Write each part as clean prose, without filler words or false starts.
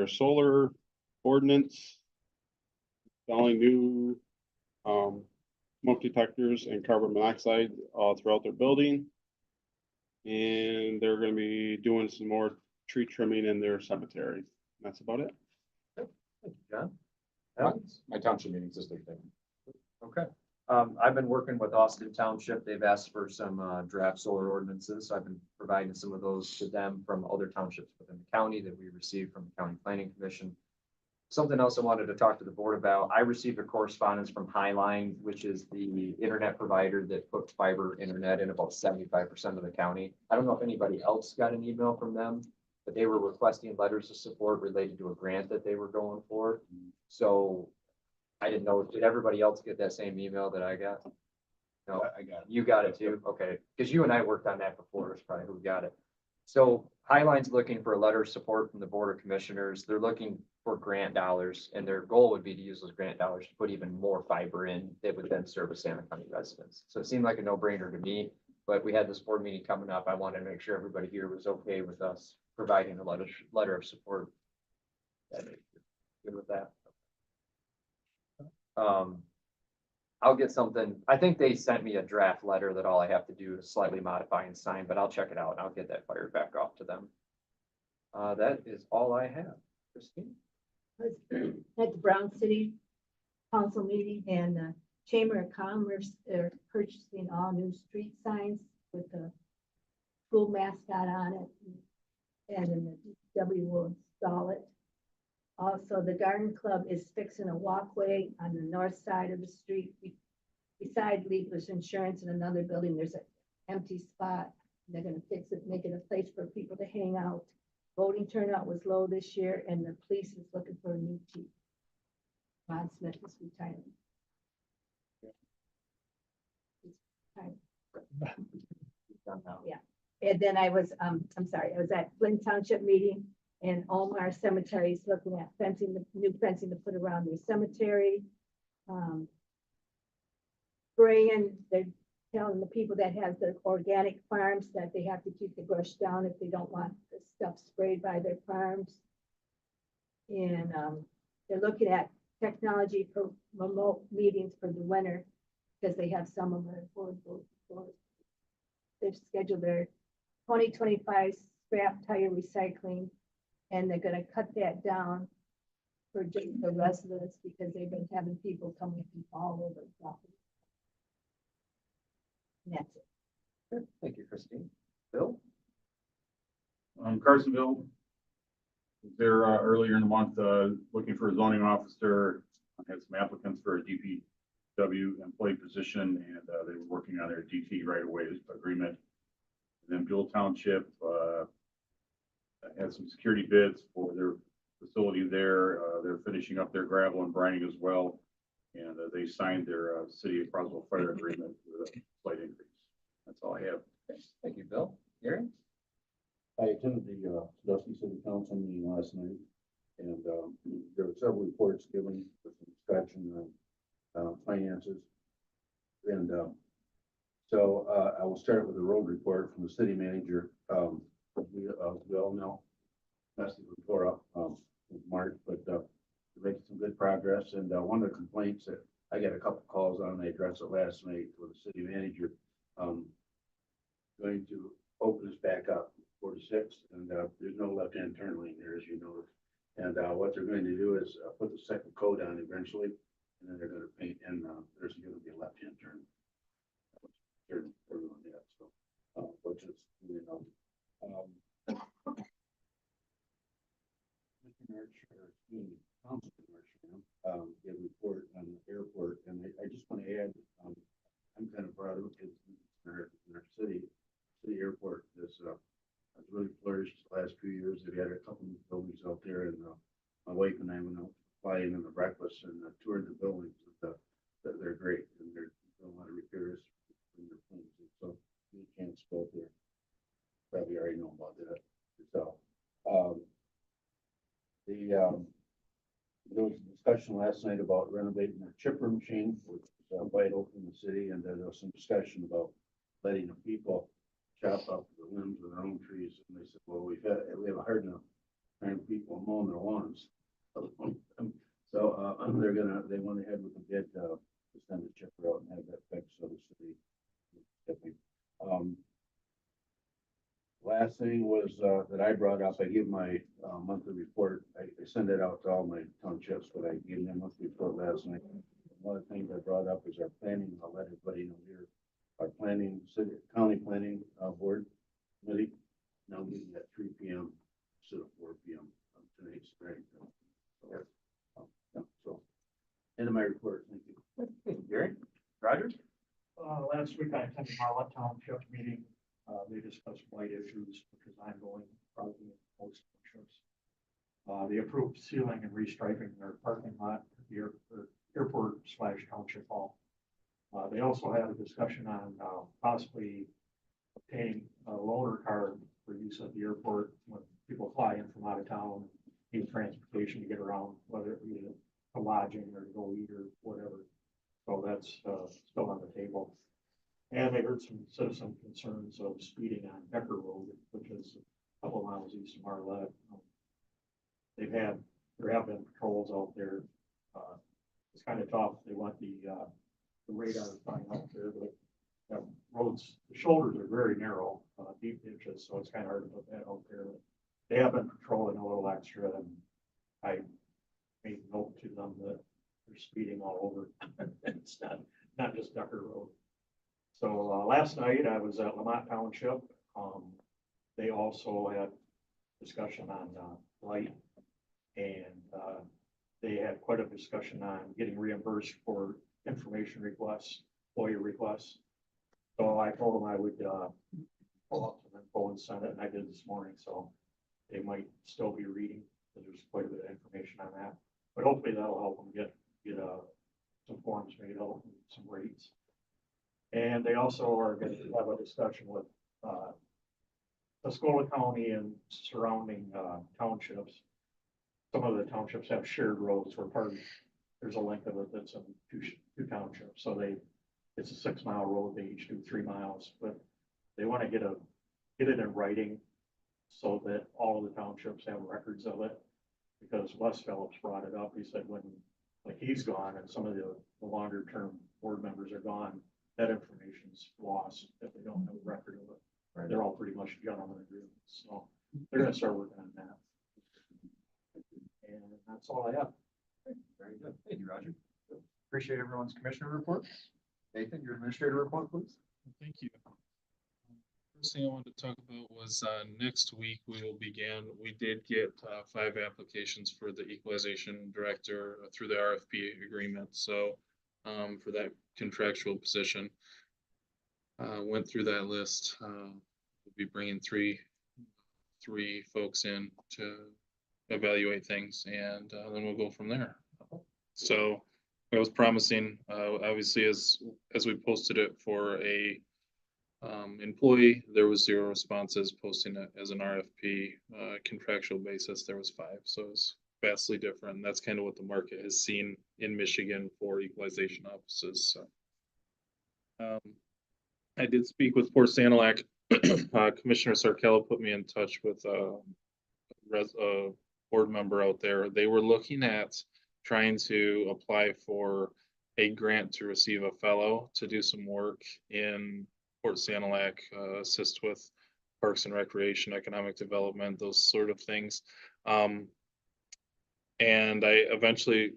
their solar ordinance, installing new smoke detectors and carbon monoxide throughout their building. And they're going to be doing some more tree trimming in their cemetery. That's about it. Thank you, John. My township meeting's this weekend. Okay. I've been working with Austin Township. They've asked for some draft solar ordinances. So I've been providing some of those to them from other townships within the county that we received from the County Planning Commission. Something else I wanted to talk to the board about. I received a correspondence from Highline, which is the internet provider that puts fiber internet in about 75% of the county. I don't know if anybody else got an email from them, but they were requesting letters of support related to a grant that they were going for. So I didn't know, did everybody else get that same email that I got? No, I got it. you got it too? Okay, because you and I worked on that before, that's probably who got it. So Highline's looking for a letter of support from the Board of Commissioners. They're looking for grant dollars, and their goal would be to use those grant dollars to put even more fiber in that would then service Salmon County residents. So it seemed like a no-brainer to me, but we had this board meeting coming up. I wanted to make sure everybody here was okay with us providing a letter of support. Good with that? I'll get something. I think they sent me a draft letter that all I have to do is slightly modify and sign, but I'll check it out and I'll get that fired back off to them. That is all I have. Christine? At the Brown City Council meeting, and the Chamber of Commerce are purchasing all new street signs with the school mascot on it, and then the DPW will install it. Also, the Garden Club is fixing a walkway on the north side of the street. Beside Leadless Insurance in another building, there's an empty spot. They're gonna fix it, make it a place for people to hang out. Voting turnout was low this year, and the police is looking for a new chief. Ron Smith is retiring. He's retired. Done now. And then I was at Flynn Township meeting, and Omar Cemetery is looking at fencing, the new fencing to put around their cemetery. Spraying, they're telling the people that have the organic farms that they have to keep the brush down if they don't want the stuff sprayed by their farms. And they're looking at technology for remote meetings for the winter, because they have some of them affordable. They've scheduled their 2025 scrap tire recycling, and they're gonna cut that down for just the residents, because they've been having people coming from all over the property. And that's it. Good. Thank you, Christine. Bill? Carsonville was there earlier in the month, looking for a zoning officer. I had some applicants for a DPW employee position, and they were working on their DT right away agreement. And then Buell Township had some security bids for their facility there. They're finishing up their gravel and brining as well. And they signed their City of Croswell fire agreement with a slight increase. That's all I have. Thank you, Bill. Gary? I attended the Dusty City Council meeting last night, and there were several reports given with some discussion on finances. And so I will start with the road report from the city manager. We all know Dusty was tore up with March, but we're making some good progress. And one of the complaints that I got a couple calls on, I addressed it last night with the city manager, going to open this back up 46, and there's no left-hand turn lane there, as you know. And what they're going to do is put the second coat on eventually, and then they're going to paint, and there's going to be a left-hand turn. Everyone, yeah, so which is, you know, gave a report on the airport, and I just want to add, I'm kind of proud of it because in our city airport has really flourished the last few years. They've had a couple of buildings out there, and my wife and I went out flying in the breakfast and toured the buildings. They're great, and they're doing a lot of repairs in their planes. So you can't go there. Probably already know about that. So there was a discussion last night about renovating the chipper machine, which is vital in the city, and there was some discussion about letting the people chop up the limbs of their own trees. And they said, well, we have a hard enough trying people mowing their lawns. So, they went ahead with the bid, to send the chipper out and have that fixed, so the city. Last thing was, that I brought up, I give my, monthly report, I send it out to all my townships, but I gave them a monthly report last night. One of the things I brought up is our planning, I'll let everybody know here, our planning, county planning, board committee, now meeting at 3 p.m. instead of 4 p.m. Tonight's right. So, end of my report, thank you. Gary, Roger? Last week I attended Marlette Township meeting. They discussed blight issues, which is ongoing, probably in most townships. They approved sealing and restriping their parking lot at the airport / township hall. They also had a discussion on possibly obtaining a loaner card for use at the airport when people fly in from out of town, need transportation to get around, whether it be to lodging or to go eat or whatever. So that's still on the table. And they heard some citizen concerns of speeding on Becker Road, which is a couple miles east of Marlette. There have been patrols out there. It's kind of tough. They want the radar sign out there, but that roads, the shoulders are very narrow, deep ditches, so it's kind of hard to put that out there. They have been patrolling a little extra, and I made note to them that they're speeding all over. It's not just Becker Road. So last night I was at Lamont Township. They also had discussion on light, and they had quite a discussion on getting reimbursed for information requests, FOIA requests. So I told them I would pull up some info and send it, and I did this morning. So they might still be reading, because there's quite a bit of information on that. But hopefully that'll help them get some forms made out and some rates. And they also are going to have a discussion with Tuscola County and surrounding townships. Some of the townships have shared roads where there's a length of it that's in two townships. So it's a 6 mile road. They each do 3 miles, but they want to get it in writing so that all of the townships have records of it. Because Wes Phillips brought it up. He said when he's gone and some of the longer term board members are gone, that information's lost if they don't have a record of it. Right. They're all pretty much gentlemen agreements. So they're gonna start working on that. And that's all I have. Very good. Thank you, Roger. Appreciate everyone's commissioner report. Nathan, your administrator report, please. Thank you. First thing I wanted to talk about was next week we did get 5 applications for the equalization director through the RFP agreement. So for that contractual position, went through that list. We'll be bringing three folks in to evaluate things, and then we'll go from there. So I was promising, obviously, as we posted it for a employee, there was 0 responses. Posting it as an RFP contractual basis, there was 5. So it's vastly different. And that's kind of what the market has seen in Michigan for equalization offices. So I did speak with Port Sanilac. Commissioner Sarkello put me in touch with a board member out there. They were looking at trying to apply for a grant to receive a fellow to do some work in Port Sanilac, assist with parks and recreation, economic development, those sort of things. And I eventually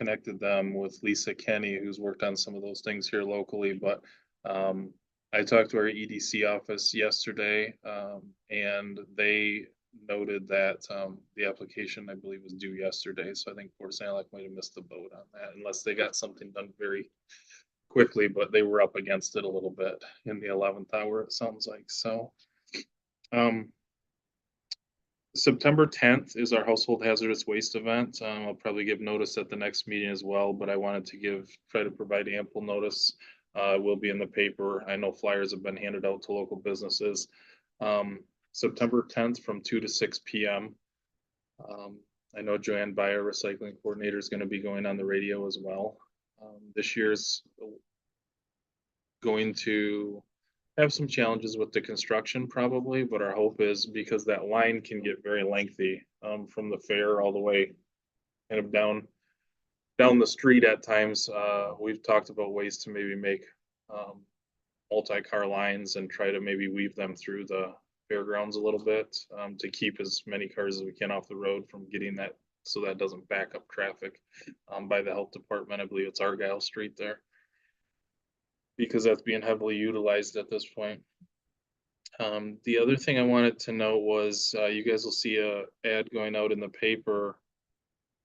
connected them with Lisa Kenny, who's worked on some of those things here locally. But I talked to our EDC office yesterday, and they noted that the application, I believe, was due yesterday. So I think Port Sanilac might have missed the boat on that, unless they got something done very quickly, but they were up against it a little bit in the 11th hour, it sounds like. So September 10th is our household hazardous waste event. I'll probably give notice at the next meeting as well, but I wanted to try to provide ample notice. It will be in the paper. I know flyers have been handed out to local businesses. September 10th from 2 to 6 p.m. I know Joanne Byer, recycling coordinator, is going to be going on the radio as well. This year's going to have some challenges with the construction probably, but our hope is because that line can get very lengthy, from the fair all the way kind of down the street at times. We've talked about ways to maybe make, multi-car lines and try to maybe weave them through the fairgrounds a little bit, to keep as many cars as we can off the road from getting that, so that doesn't back up traffic, by the health department. I believe it's Argyle Street there. Because that's being heavily utilized at this point. The other thing I wanted to know was, you guys will see a ad going out in the paper.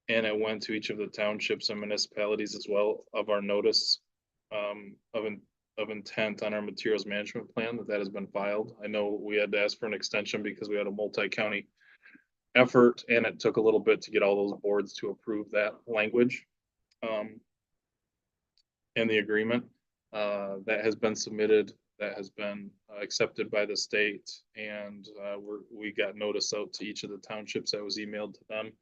And it went to each of the townships and municipalities as well of our notice, of intent on our materials management plan, that has been filed. I know we had to ask for an extension because we had a multi-county effort and it took a little bit to get all those boards to approve that language. And the agreement, that has been submitted, that has been accepted by the state, and we got notice out to each of the townships that was emailed to them,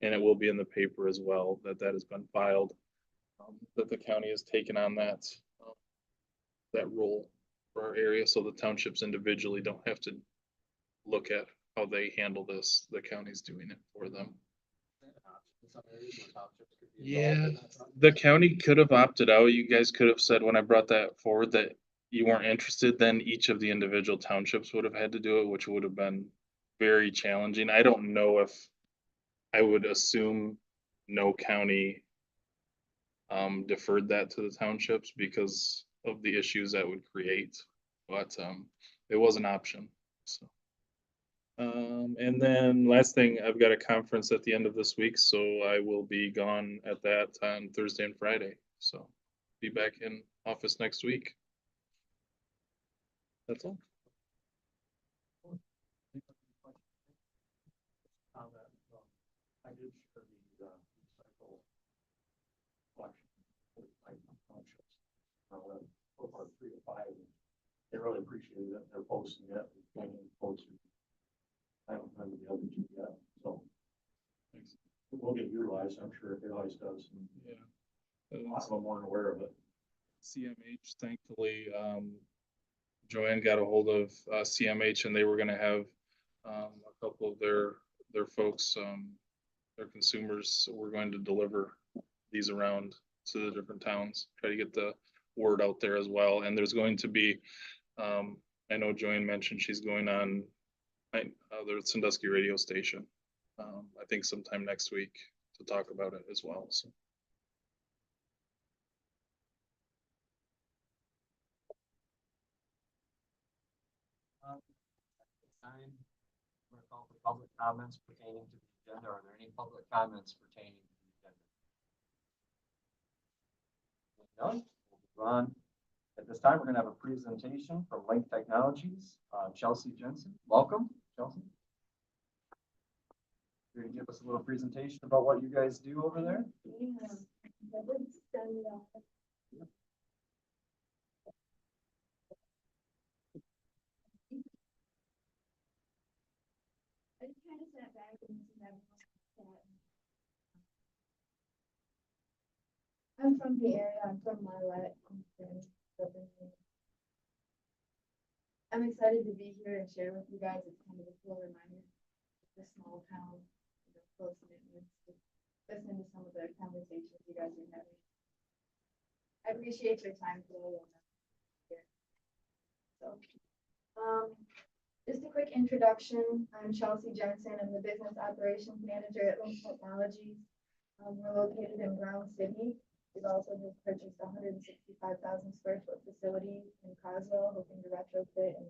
and it will be in the paper as well, that has been filed, that the county has taken on that role for our area, so the townships individually don't have to look at how they handle this. The county's doing it for them. Yeah, the county could have opted out. You guys could have said when I brought that forward that you weren't interested, then each of the individual townships would have had to do it, which would have been very challenging. I don't know if, I would assume no county deferred that to the townships because of the issues that would create, but it was an option, so. And then last thing, I've got a conference at the end of this week, so I will be gone at that on Thursday and Friday. So be back in office next week. That's all. I did share the recycle collection. So far 3 to 5. They really appreciated it. They're posting it. I haven't done the other two yet, so it will get utilized. I'm sure it always does. Yeah. A lot of them weren't aware of it. CMH, thankfully, Joanne got a hold of CMH and they were gonna have a couple of their folks, their consumers were going to deliver these around to the different towns, try to get the word out there as well. And there's going to be, I know Joanne mentioned she's going on the Sandusky radio station, I think sometime next week to talk about it as well, so. Time, we're gonna call for public comments pertaining to the agenda. Are there any public comments pertaining to the agenda? None? We'll move on. At this time, we're gonna have a presentation from Link Technologies. Chelsea Jensen, welcome, Chelsea. You're gonna give us a little presentation about what you guys do over there? Yeah, that would stand out. I just kind of sat back and listened to everyone chat. I'm from the area, I'm from Marlette. I'm excited to be here and share with you guys. It's kind of a cool reminder of the small town, close knit, listen to some of the conversations you guys are having. I appreciate your time today. So, just a quick introduction. I'm Chelsea Jensen. I'm the Business Operations Manager at Link Technologies. We're located in Brown City. We've also just purchased a 165,000 square foot facility in Croswell, hoping to retrofit and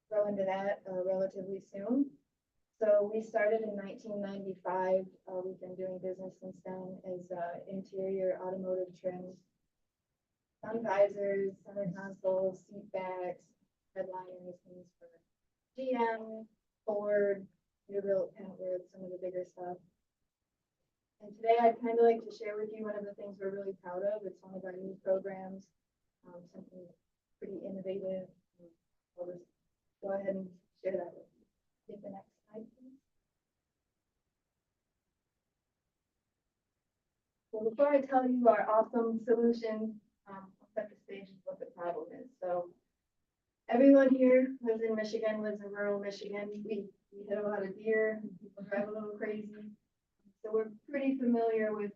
grow into that relatively soon. So we started in 1995. We've been doing business since then as interior automotive trim, sun visors, center consoles, seat backs, headliners, things for GM, Ford, Peterbilt, Pentworth, some of the bigger stuff. And today I'd kind of like to share with you one of the things we're really proud of. It's one of our new programs, something pretty innovative. I'll just go ahead and share that with you. Take the next slide, please. So before I tell you our awesome solution, I'll set the stage of what the problem is. So everyone here lives in Michigan, lives in rural Michigan. We hit a lot of deer, and people drive a little crazy. So we're pretty familiar with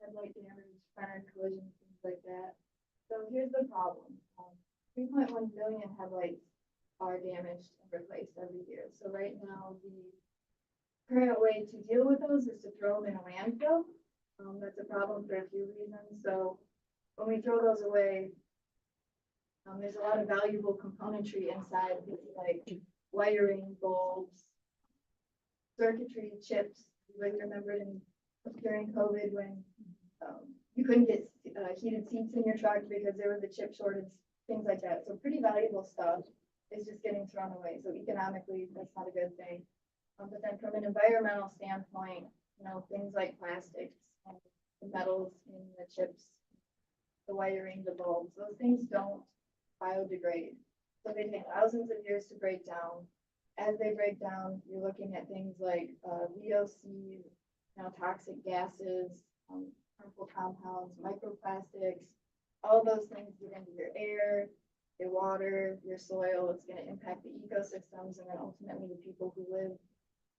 headlight damage, front end collisions, things like that. So here's the problem. 3.1 million headlights are damaged and replaced every year. So right now, the current way to deal with those is to throw them in a landfill. That's a problem for a few reasons. So when we throw those away, there's a lot of valuable componentry inside, like wiring, bulbs, circuitry, chips. You might remember during COVID when you couldn't get heated seats in your truck because there was a chip shortage, things like that. So pretty valuable stuff is just getting thrown away. So economically, that's not a good thing. But then from an environmental standpoint, things like plastics and the metals in the chips, the wiring, the bulbs, those things don't biodegrade. So they take thousands of years to break down. As they break down, you're looking at things like VOC, toxic gases, harmful compounds, microplastics, all those things get into your air, your water, your soil. It's going to impact the ecosystems and then ultimately the people who live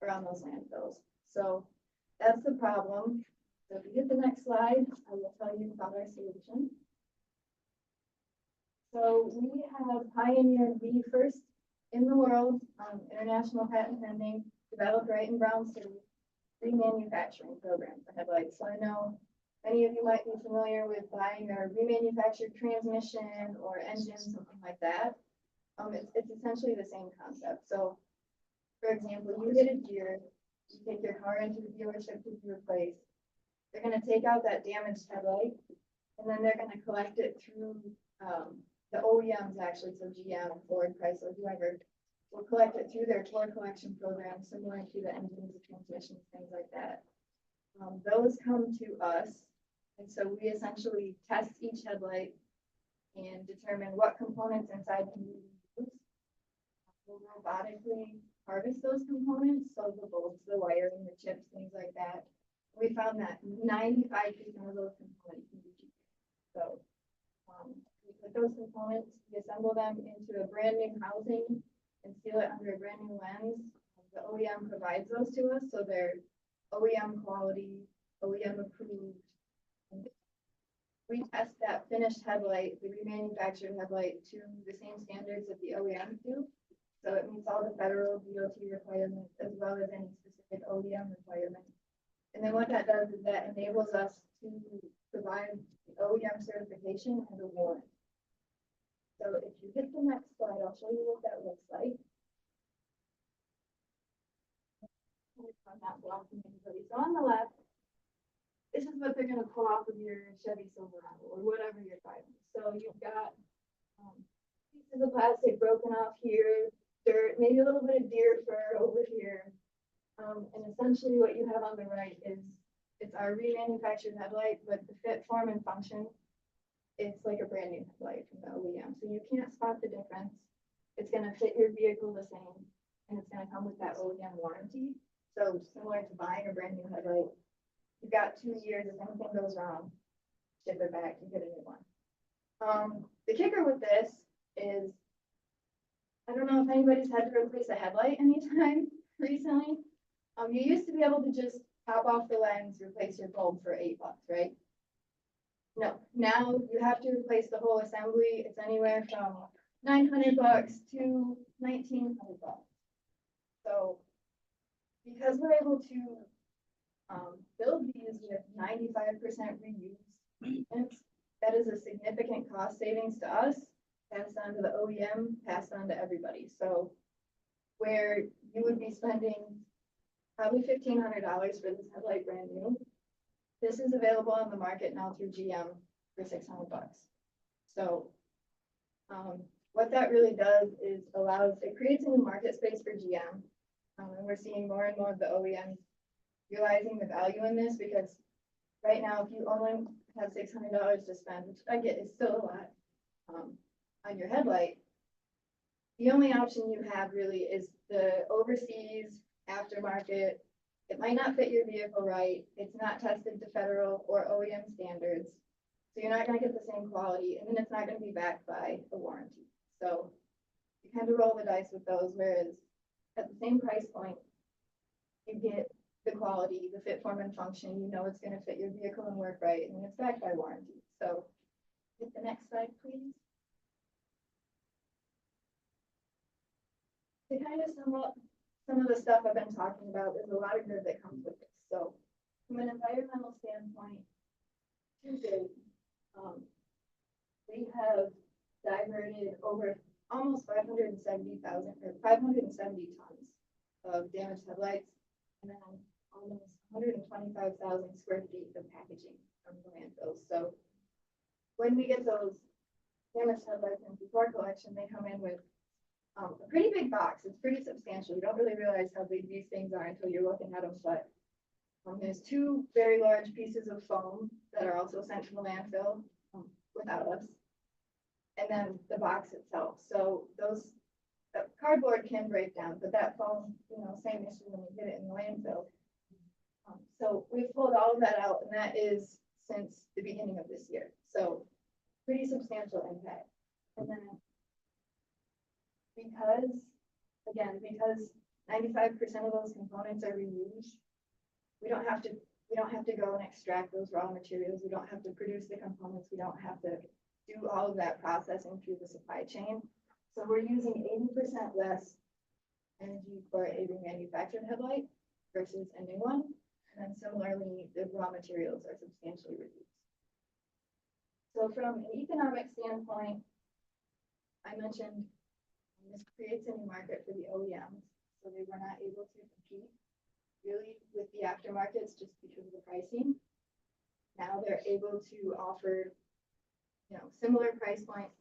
around those landfills. So that's the problem. So if you get the next slide, I will tell you about our solution. So we have pioneered the first in the world, international patent pending, developed right in Brown City, remanufacturing program for headlights. So I know many of you might be familiar with buying a remanufactured transmission or engine, something like that. It's essentially the same concept. So for example, you get a deer, you take your car into the dealership to be replaced. They're going to take out that damaged headlight, and then they're going to collect it through the OEMs, actually, so GM, Ford, Chrysler, whoever, will collect it through their tour collection program, similar to the engines, the transmissions, things like that. Those come to us, and so we essentially test each headlight and determine what components inside can be used. We'll robotically harvest those components, so the bulbs, the wiring, the chips, things like that. We found that 95% of those components can be cheap. So we put those components, we assemble them into a brand new housing and seal it under a brand new lens. The OEM provides those to us, so they're OEM quality, OEM approved. We test that finished headlight, the remanufactured headlight, to the same standards that the OEMs do. So it meets all the federal DOT requirements as well as any specific OEM requirements. And then what that does is that enables us to provide the OEM certification and the warrant. So if you hit the next slide, I'll show you what that looks like. I'm not blocking anybody. So on the left, this is what they're going to pull off of your Chevy Silverado or whatever you're driving. So you've got pieces of plastic broken off here, dirt, maybe a little bit of deer fur over here. And essentially what you have on the right is it's our remanufactured headlight, but the fit, form, and function, it's like a brand new headlight from the OEM. So you can't spot the difference. It's going to fit your vehicle the same, and it's going to come with that OEM warranty. So similar to buying a brand new headlight, you've got 2 years. If anything goes wrong, ship it back, you get a new one. The kicker with this is, I don't know if anybody's had to replace a headlight anytime recently. You used to be able to just pop off the lens, replace your bulb for $8, right? No, now you have to replace the whole assembly. It's anywhere from $900 to $1,900. So because we're able to build these with 95% reuse, that is a significant cost savings to us, passed on to the OEM, passed on to everybody. So where you would be spending probably $1,500 for this headlight brand new, this is available on the market now through GM for $600. So what that really does is it creates a new market space for GM. And we're seeing more and more of the OEMs realizing the value in this, because right now, if you only have $600 to spend, which I get is still a lot, on your headlight, the only option you have really is the overseas aftermarket. It might not fit your vehicle right. It's not tested to federal or OEM standards. So you're not gonna get the same quality, and then it's not gonna be backed by a warranty. So you kind of roll the dice with those, whereas at the same price point, you get the quality, the fit, form, and function, you know it's gonna fit your vehicle and work right, and it's backed by warranty. So hit the next slide, please. To kind of sum up some of the stuff I've been talking about, there's a lot of good that comes with it. So from an environmental standpoint, we have diverted over almost 570,000 or 570 tons of damaged headlights, and then almost 125,000 square feet of packaging from the landfills. So when we get those damaged headlights in before collection, they come in with a pretty big box. It's pretty substantial. You don't really realize how big these things are until you're looking at them, but there's 2 very large pieces of foam that are also sent to the landfill without us. And then the box itself. So those cardboard can break down, but that foam, same issue when you get it in the landfill. So we've pulled all of that out, and that is since the beginning of this year. So pretty substantial impact. And then because 95% of those components are reused, we don't have to go and extract those raw materials. We don't have to produce the components. We don't have to do all of that processing through the supply chain. So we're using 80% less energy for a remanufactured headlight versus a new one. And then similarly, the raw materials are substantially reduced. So from an economic standpoint, I mentioned this creates a new market for the OEMs. So they were not able to compete really with the aftermarkets just because of the pricing. Now they're able to offer, similar price points,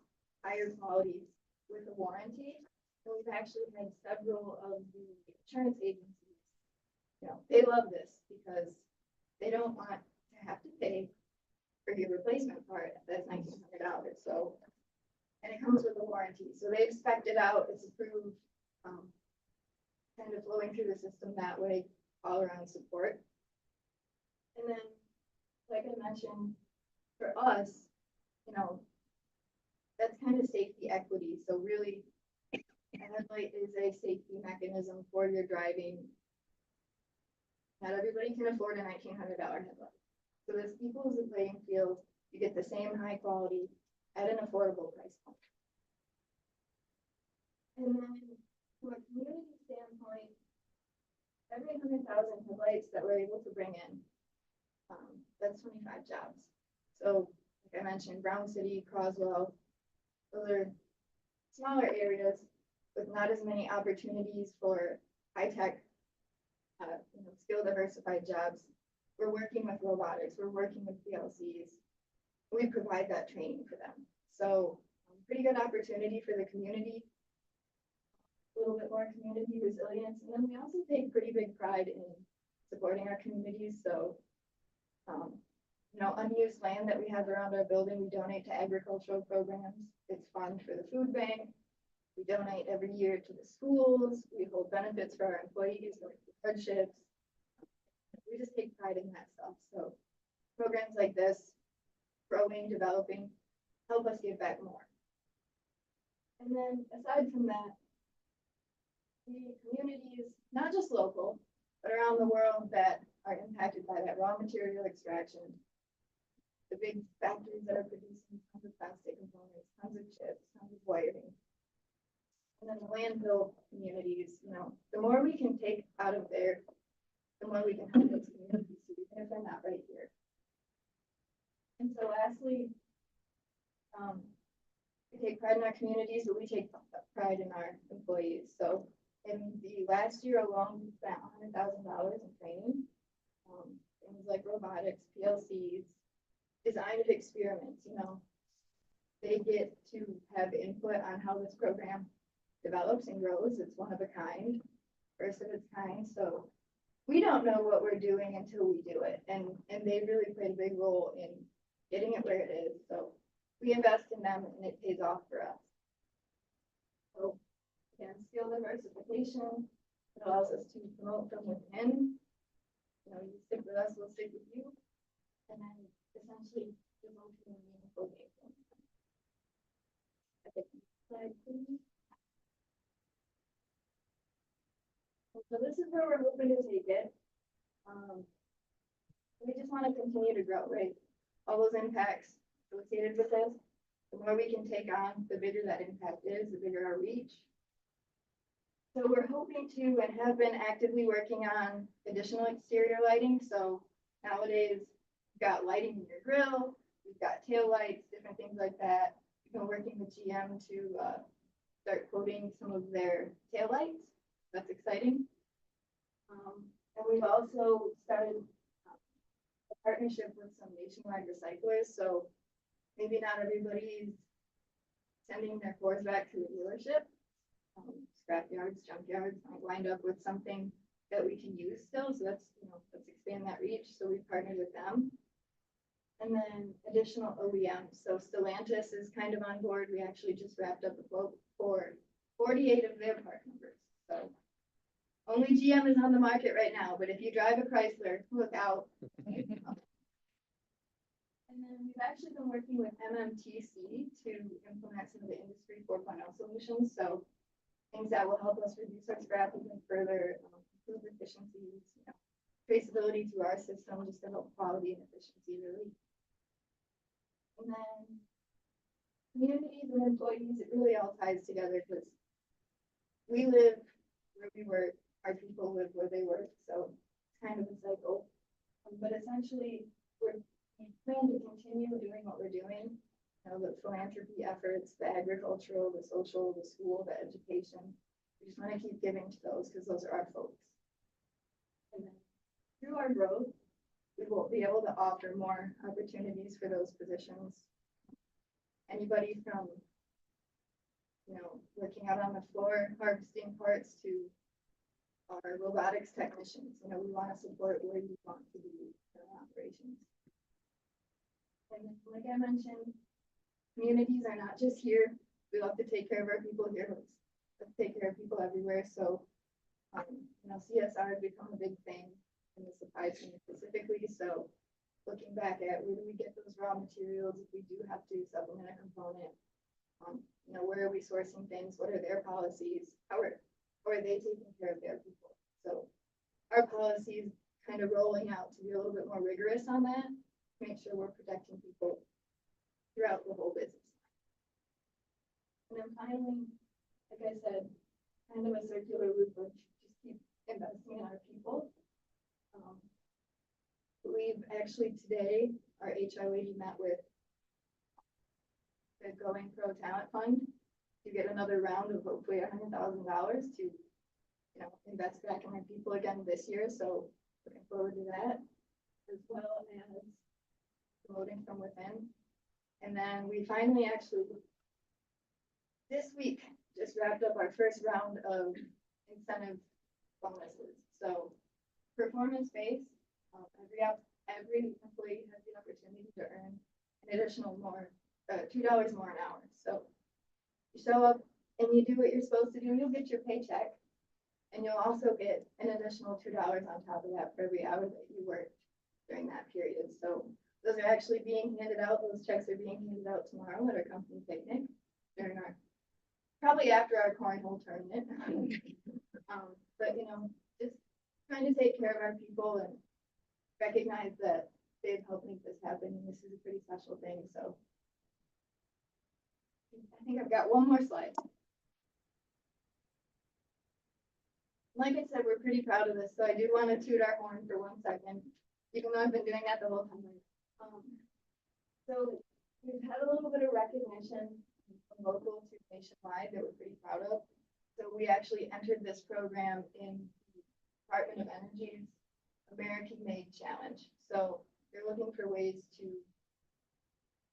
higher quality with a warranty. And we've actually had several of the insurance agencies, they love this because they don't want to have to pay for your replacement part. That's $1,900. So, and it comes with a warranty. So they expect it out. It's approved, kind of flowing through the system that way, all around support. And then, like I mentioned, for us, that's kind of safety equity. So really, a headlight is a safety mechanism for your driving. Not everybody can afford a $1,900 headlight. So this equals the playing field. You get the same high quality at an affordable price point. And then from a community standpoint, every 100,000 headlights that we're able to bring in, that's 25 jobs. So like I mentioned, Brown City, Croswell, those are smaller areas with not as many opportunities for high-tech, skill diversified jobs. We're working with robotics, we're working with PLCs. We provide that training for them. So pretty good opportunity for the community, a little bit more community resilience. And then we also take pretty big pride in supporting our communities. So, unused land that we have around our building, we donate to agricultural programs. It's fund for the food bank. We donate every year to the schools. We hold benefits for our employees, like hardships. We just take pride in that stuff. So programs like this, growing, developing, help us give back more. And then aside from that, the communities, not just local, but around the world that are impacted by that raw material extraction, the big factories that are producing tons of plastic components, tons of chips, tons of wiring. And then the landfill communities, the more we can take out of there, the more we can help those communities, even if they're not right here. And so lastly, we take pride in our communities, but we take pride in our employees. So in the last year alone, we spent $100,000 in training, things like robotics, PLCs, design of experiments. They get to have input on how this program develops and grows. It's one of a kind, first of its kind. So we don't know what we're doing until we do it. And they really played a big role in getting it where it is. So we invest in them and it pays off for us. So again, skill diversification, it allows us to promote from within. You stick with us, we'll stick with you. And then essentially emotional and meaningful day for them. Okay, slide, please. So this is where we're hoping to take it. We just want to continue to grow, right? All those impacts associated with this, the more we can take on, the bigger that impact is, the bigger our reach. So we're hoping to and have been actively working on additional exterior lighting. So nowadays, we've got lighting in your grill, we've got tail lights, different things like that. We've been working with GM to start quoting some of their tail lights. That's exciting. And we've also started a partnership with some nationwide recyclers. So maybe not everybody's sending their cores back to the dealership. Scrap yards, junk yards might wind up with something that we can use still. So that's, let's expand that reach. So we partnered with them. And then additional OEMs. So Stellantis is kind of on board. We actually just wrapped up a quote for 48 of their part numbers. So only GM is on the market right now, but if you drive a Chrysler, look out. And then we've actually been working with MMTC to implement some of the Industry 4.0 solutions. So things that will help us reduce our scrap even further, improve efficiencies, traceability through our system just to help quality and efficiency really. And then communities and employees, it really all ties together because we live where we work, our people live where they work. So it's kind of a cycle. But essentially, we plan to continue doing what we're doing. The philanthropy efforts, the agricultural, the social, the school, the education. We just want to keep giving to those because those are our folks. And then through our growth, we will be able to offer more opportunities for those positions. Anybody from, working out on the floor, harvesting parts to our robotics technicians. We want to support where you want to be in our operations. And then, like I mentioned, communities are not just here. We love to take care of our people here. Let's take care of people everywhere. So, CSR has become a big thing in the supply chain specifically. So looking back at where do we get those raw materials if we do have to supplement a component, where are we sourcing things? What are their policies? How are they taking care of their people? So our policies kind of rolling out to be a little bit more rigorous on that, make sure we're protecting people throughout the whole business. And then finally, like I said, kind of a circular loop of just keep investing in our people. We've actually today, our HR lady met with the Going Pro Talent Fund to get another round of hopefully $100,000 to, invest back in our people again this year. So looking forward to that, as well as promoting from within. And then we finally actually, this week, just wrapped up our first round of incentive bonuses. So performance-based, every employee has the opportunity to earn an additional $2 more an hour. So you show up and you do what you're supposed to do, you'll get your paycheck, and you'll also get an additional $2 on top of that for every hour that you work during that period. So those are actually being handed out. Those checks are being handed out tomorrow at our company picnic during probably after our cornhole tournament. But just trying to take care of our people and recognize that they've helped make this happen. And this is a pretty special thing. So I think I've got one more slide. Like I said, we're pretty proud of this. So I do want to toot our horn for 1 second, even though I've been doing that the whole time. So we've had a little bit of recognition from local to nationwide that we're pretty proud of. So we actually entered this program in the Department of Energy's American Made Challenge. So they're looking for ways to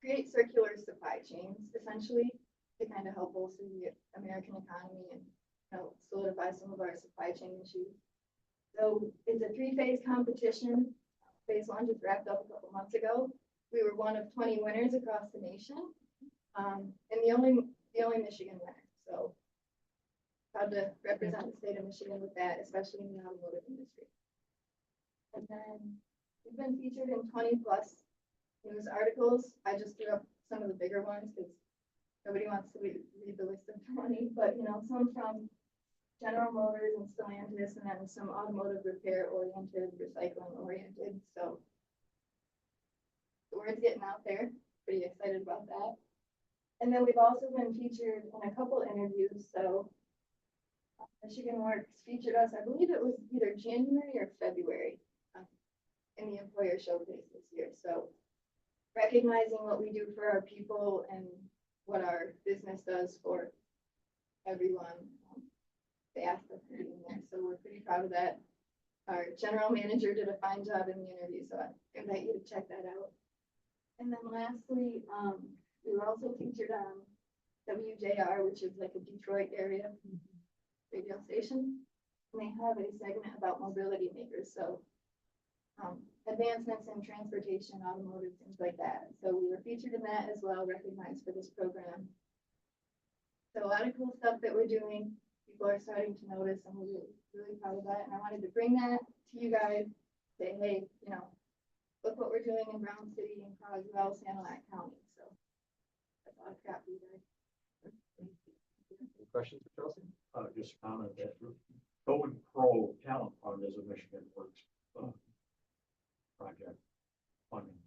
create circular supply chains, essentially, to kind of help bolster the American economy and solidify some of our supply chain issues. So it's a 3-phase competition. Phase 1 just wrapped up a couple months ago. We were one of 20 winners across the nation, and the only Michigan winner. So proud to represent the state of Michigan with that, especially in the automotive industry. And then we've been featured in 20+ news articles. I just threw up some of the bigger ones because nobody wants to read the list of 20, but some from General Motors and Stellantis, and then some automotive repair oriented, recycling oriented. So the word's getting out there. Pretty excited about that. And then we've also been featured in a couple interviews. So Michigan Works featured us, I believe it was either January or February, in the employer showcase this year. So recognizing what we do for our people and what our business does for everyone. They asked us to be in there, so we're pretty proud of that. Our general manager did a fine job in the interview, so I invite you to check that out. And then lastly, we were also featured on WJR, which is like a Detroit area radio station. And they have a segment about mobility makers, so advancements in transportation, automotive, things like that. So we were featured in that as well, recognized for this program. So a lot of cool stuff that we're doing. People are starting to notice, and we're really, really proud of that. And I wanted to bring that to you guys, say, hey, look what we're doing in Brown City and Croswell, Sanilac County. So that's all I've got for you guys. Any questions for Chelsea? Just a comment that Going Pro Talent Fund is a Michigan Works project funding.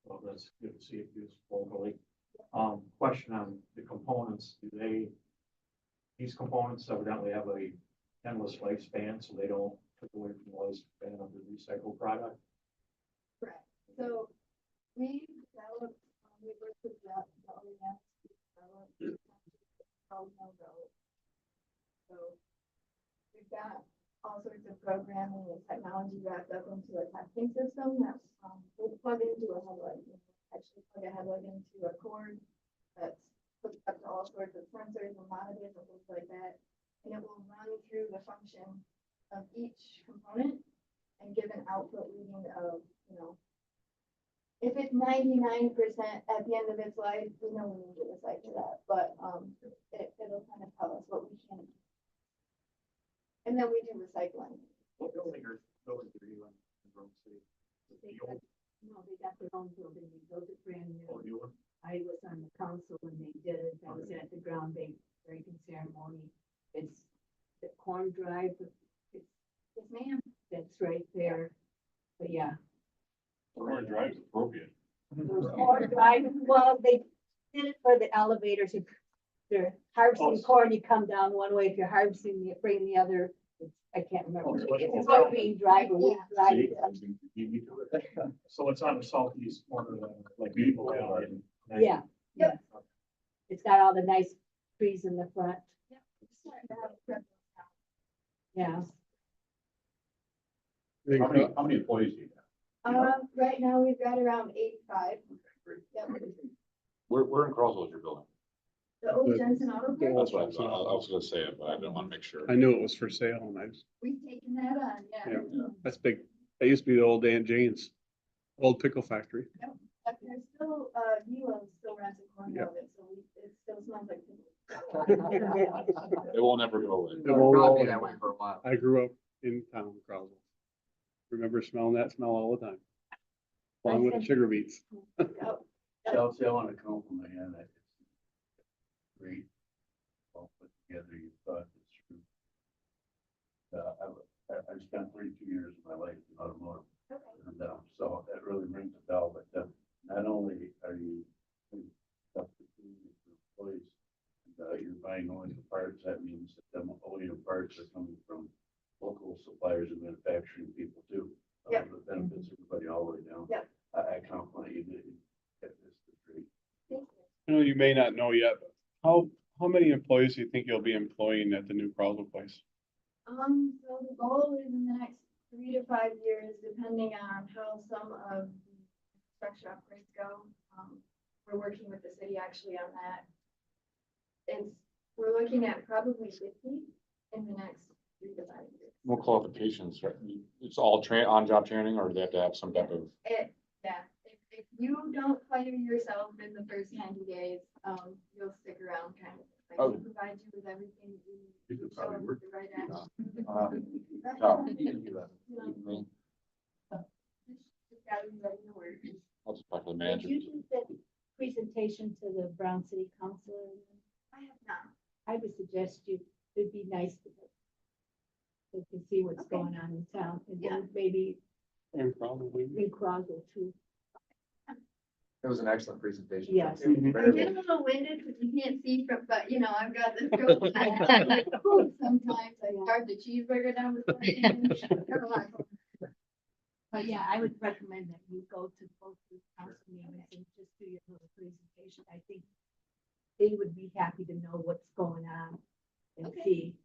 Well, that's good to see it used locally. Question on the components, these components evidently have a endless lifespan, so they don't take away from the lifespan of the recycled product. Correct. So we developed, we worked with the OEM to develop so we've got all sorts of programming and technology wrapped up into a testing system that will plug into a headlight. Actually plug a headlight into a cord that's hooked up to all sorts of sensors and monitors and things like that. And it will run through the function of each component and give an output reading of, if it's 99% at the end of its life, we know we need to recycle that, but it'll kind of tell us what we can. And then we do recycling. What building are you in Rome City? They got their own building. They built it brand new. Oh, you one? I was on the council when they did it. I was at the groundbreaking ceremony. It's the Corn Drive. Yes, ma'am. That's right there. But yeah. Corn Drive's appropriate. Corn Drive, well, they did it for the elevators. If they're harvesting corn, you come down one way. If you're harvesting, you bring the other. I can't remember. It's what being drive or we drive. So it's on the southeast corner, like Maple Valley. Yeah. Yep. It's got all the nice trees in the front. Starting to have a presence Yeah. How many employees do you have? now. Right now we've got around 85. Yep. Where in Croswell is your building? The old Jensen Auto Parts. That's what I thought. I was gonna say it, but I didn't want to make sure. I knew it was for sale, and We've taken that on, yeah. that's big. That used to be the old Aunt Jane's, old pickle factory. But there's still, Nilo still runs a corn Yep. of it, so it still smells like pickles. It will never go away. It won't Probably roll that anymore. way for a while. I grew up in town, Croswell. Remember smelling that smell all the time. Along with the sugar beets. Chelsea, I want to compliment you on that. Great. Well put together, you thought it's true. I spent 32 years of my life in automotive. And, so that really rings a bell, but not only are you doing stuff for employees, you're buying only the parts, that means that them OEM parts are coming from local suppliers and manufacturing people too. Yep. That benefits everybody all the way down. Yep. I compliment you, that you get this degree. I know you may not know yet, but how many employees do you think you'll be employing at the new Croswell place? So the goal is in the next 3 to 5 years, depending on how some of the infrastructure upgrades go. We're working with the city actually on that. We're looking at probably 50 in the next 3 to 5 years. What qualifications, right? It's all on-job training, or do they have to have some type of? If you don't fire yourself in the first 90 days, you'll stick around kind of. Like, Oh. we provide you with everything you need. You could Show probably them work. the right action. No, you can do that. Just gotta be ready to work. I'll just talk to the Did manager. you do that presentation to the Brown City Council? I have not. I would suggest it'd be nice to they can see what's Okay. going on in town, and Yeah. then maybe And probably. in Croswell too. It was an excellent presentation. Yes. Thank you I very get a much. little winded because you can't see from, but you know, I've got this stroke. Sometimes I start the cheeseburger down the side. But yeah, I would recommend that you go to both the council meetings and just do your little presentation. I think they would be happy to know what's going on and Okay. see.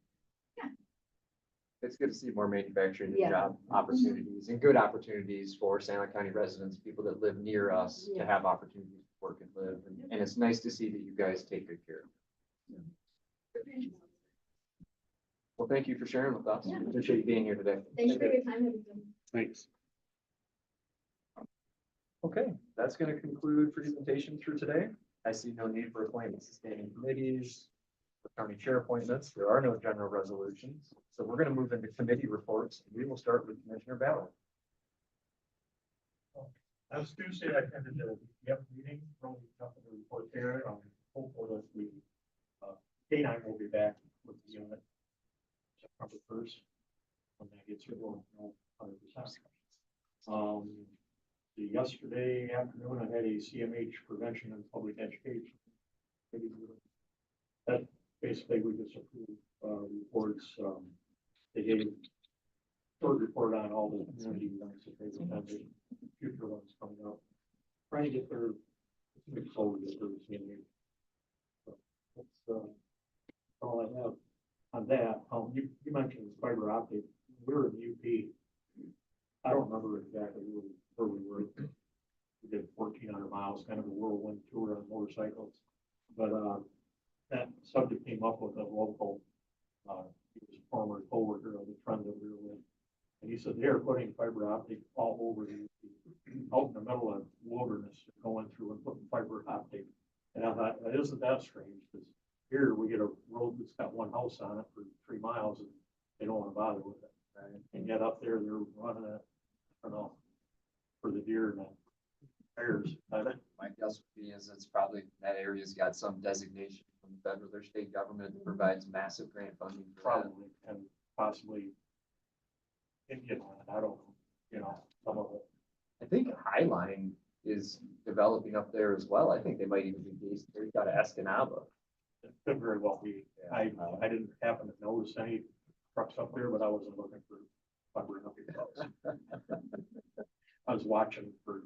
It's good to see more manufacturing and Yeah. job opportunities and good opportunities for San Luis County residents, people that live near us to Yeah. have opportunities to work and live. And it's nice to see that you guys take good care of them. Well, thank you for sharing with us. Yeah. Appreciate you being here today. Thanks for your time, everybody. Thanks. Okay, that's gonna conclude presentations for today. I see no need for appointments to standing committees. For county chair appointments, there are no general resolutions. So we're gonna move into committee reports. We will start with Commissioner Ballard. Last Tuesday, I attended the BOC meeting, really nothing to report there. I'm hopeful that K9 will be back with the unit September 1st. When that gets here, we'll know 100%. Yesterday afternoon, I had a CMH prevention and public education. That basically we just approved, reports, they gave short report on all the community events that they've attended, future ones coming up. Trying to get their, exposure to their CMH. So that's, all I have on that. You mentioned fiber optic, we're in UP. I don't remember exactly where we were. We did 1,400 miles, kind of a whirlwind tour on motorcycles. But, that subject came up with a local, he was a former coworker of the friend that we were with. And he said they're putting fiber optic all over out in the middle of wilderness, going through and putting fiber optic. And I thought, isn't that strange? Because here we get a road that's got one house on it for 3 miles and they don't want to bother with it. Right? And yet up there, they're running it, I don't know, for the deer and the bears. My guess would be is it's probably that area's got some designation from the federal or state government that provides massive grant funding for that. Probably, and possibly Indian land, I don't know, you know, some of it. I think Highline is developing up there as well. I think they might even be based, they've got Escanaba. It could very well be. I didn't happen to notice any trucks up there, but I wasn't looking for fiber optic trucks. I was watching for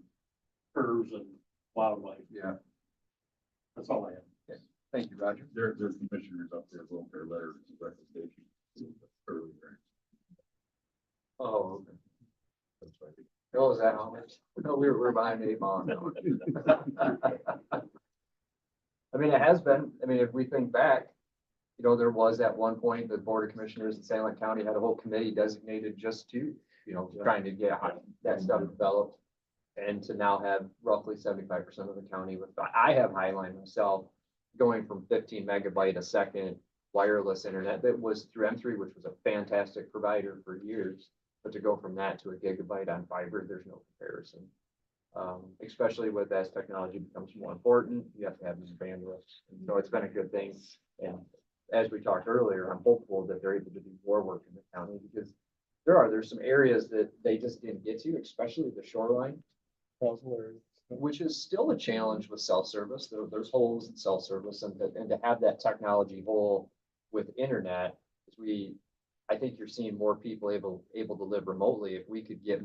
curves and wildlife. Yeah. That's all I have. Thank you, Roger. Their commissioners up there wrote their letter to recommendation earlier. Oh, okay. Oh, is that how much? No, we're behind 8 miles now. I mean, it has been, I mean, if we think back, you know, there was at one point, the Board of Commissioners in San Luis County had a whole committee designated just to, you know, trying to get that stuff developed. And to now have roughly 75% of the county with, I have Highline myself, going from 15 megabyte a second wireless internet that was through M3, which was a fantastic provider for years. But to go from that to a gigabyte on fiber, there's no comparison. Especially with as technology becomes more important, you have to have this bandwidth. And so it's been a good thing. And as we talked earlier, I'm hopeful that they're able to do more work in the county because there's some areas that they just didn't get to, especially the shoreline, which is still a challenge with cell service. There's holes in cell service, and to have that technology hole with internet, I think you're seeing more people able to live remotely. If we could get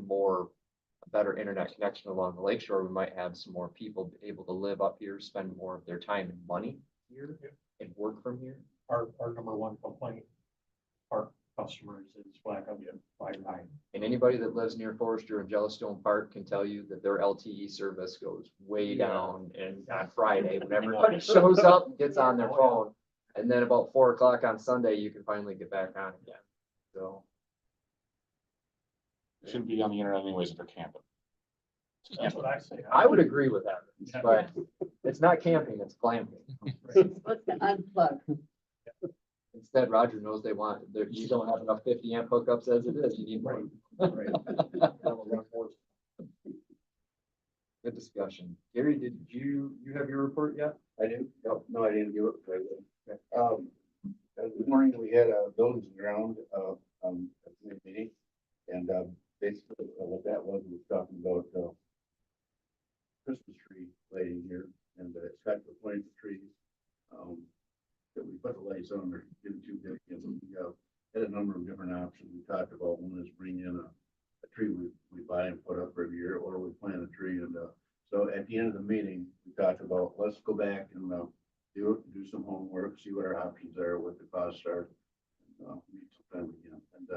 better internet connection along the lakeshore, we might have some more people able to live up here, spend more of their time and money here and work from here. Our number one complaint, our customers is lack of Wi-Fi. And anybody that lives near Forester and Yellowstone Park can tell you that their LTE service goes way down. And on Friday, when everybody shows up and gets on their phone, and then about 4 o'clock on Sunday, you can finally get back on again. So. Shouldn't be on the internet anyways if they're camping. That's what I say. I would agree with that, but it's not camping, it's glamping. Supposed to unplug. Instead, Roger knows you don't have enough 50 amp hookups as it is, you need more. Good discussion. Gary, did you have your report yet? I didn't, no, I didn't give it right away. This morning we had a buildings and ground, a committee meeting. And, basically what that was, we were talking about, Christmas tree lighting here and it's got the point of trees. That we put the lights on, they're getting too big. And we had a number of different options. We talked about one is bring in a tree we buy and put up every year, or we plant a tree. And, so at the end of the meeting, we talked about, let's go back and, do some homework, see what our options are, what the costs are. Meet sometime again. And,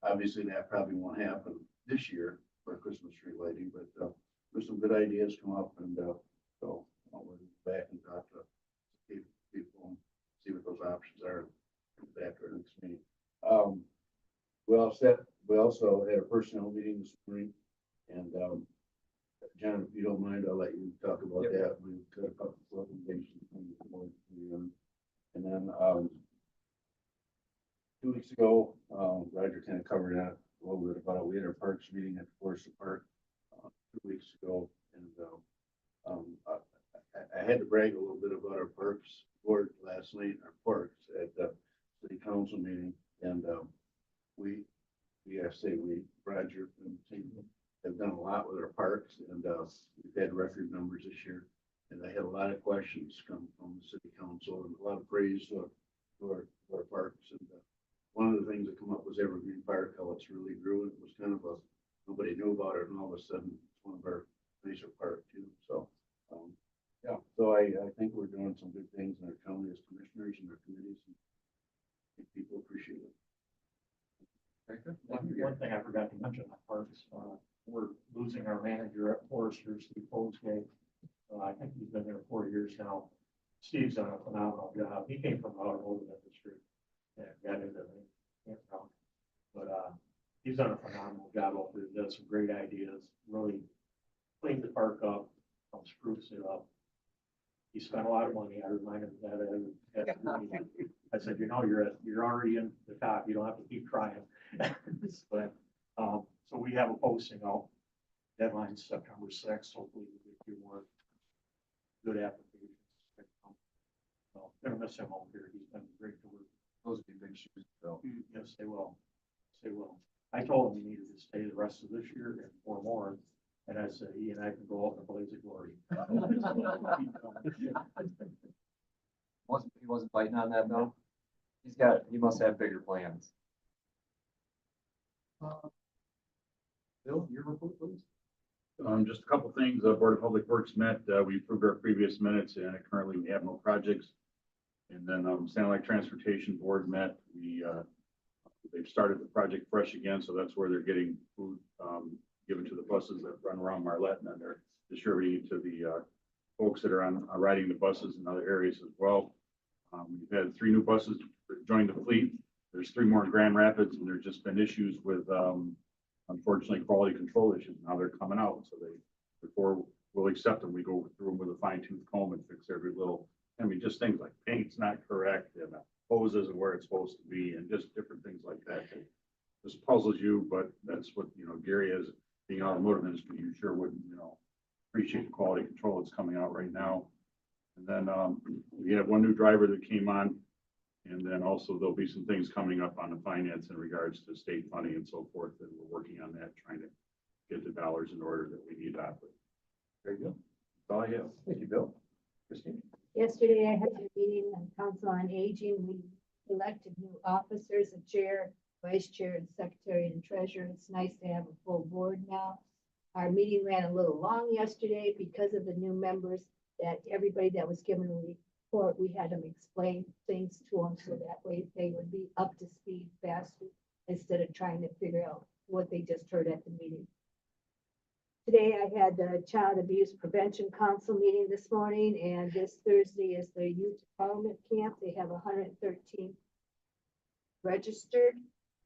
obviously that probably won't happen this year for Christmas tree lighting, but, there's some good ideas come up and, so I'll go back and talk to people and see what those options are after our next meeting. We also had a personnel meeting this morning and, John, if you don't mind, I'll let you talk about that. We've got a couple of recommendations from the board. And then, 2 weeks ago, Roger kind of covered that a little bit about, we had our parks meeting at Forest Park, 2 weeks ago. And, I had to brag a little bit about our parks board last night, our parks at the city council meeting. And, Roger and the team have done a lot with our parks and, we've had record numbers this year. And I had a lot of questions come from the city council and a lot of praise to our parks. And, one of the things that come up was Evergreen Park, how it's really grew. It was kind of nobody knew about it, and all of a sudden it's one of our nicer parks too. So, yeah, so I think we're doing some good things in our county as commissioners and our committees. And I think people appreciate it. Very good. One thing I forgot to mention on parks, we're losing our manager at Foresters, Steve Folsgate. I think he's been there 4 years now. Steve's done a phenomenal job. He came from the automotive industry and got into the campground. But he's done a phenomenal job over there. Does some great ideas, really cleaned the park up, spruced it up. He spent a lot of money. I reminded him that at the meeting. I said, you're already in the top. You don't have to keep trying. But so we have a posting out. Deadline September 6th. Hopefully we'll get a few more good applications. So gonna miss him over here. He's been great to work. Those would be big shoes to fill. Yes, they will. They will. I told him he needed to stay the rest of this year and 4 more. And I said, he and I can go out in a blaze of glory. He wasn't biting on that though. He must have bigger plans. Bill, your report, please. Just a couple things. Board of Public Works met. We approved our previous minutes and currently we have no projects. And then, Sand Lake Transportation Board met. They've started the project fresh again. So that's where they're getting food, given to the buses that run around Marlette, and then they're distributing it to the, folks that are riding the buses in other areas as well. We've had 3 new buses join the fleet. There's 3 more in Grand Rapids, and there's just been issues with, unfortunately, quality control issues. Now they're coming out, so before we'll accept them, we go through them with a fine tooth comb and fix every little, just things like paint's not correct and hose isn't where it's supposed to be, and just different things like that. It just puzzles you, but that's what, Gary, as being automotive industry, you sure wouldn't, appreciate the quality control that's coming out right now. And then, we have 1 new driver that came on. And then also there'll be some things coming up on the finance in regards to state funding and so forth. And we're working on that, trying to get the dollars in order that we need to operate. Very good. That's all I have. Thank you, Bill. Christine? Yesterday, I had a meeting on Council on Aging. We elected new officers, a chair, vice chair, and secretary and treasurer. It's nice to have a full board now. Our meeting ran a little long yesterday because of the new members, that everybody that was given a report, we had them explain things to them so that way they would be up to speed faster instead of trying to figure out what they just heard at the meeting. Today I had the Child Abuse Prevention Council meeting this morning, and this Thursday is the Youth Parliament Camp. They have 113 registered.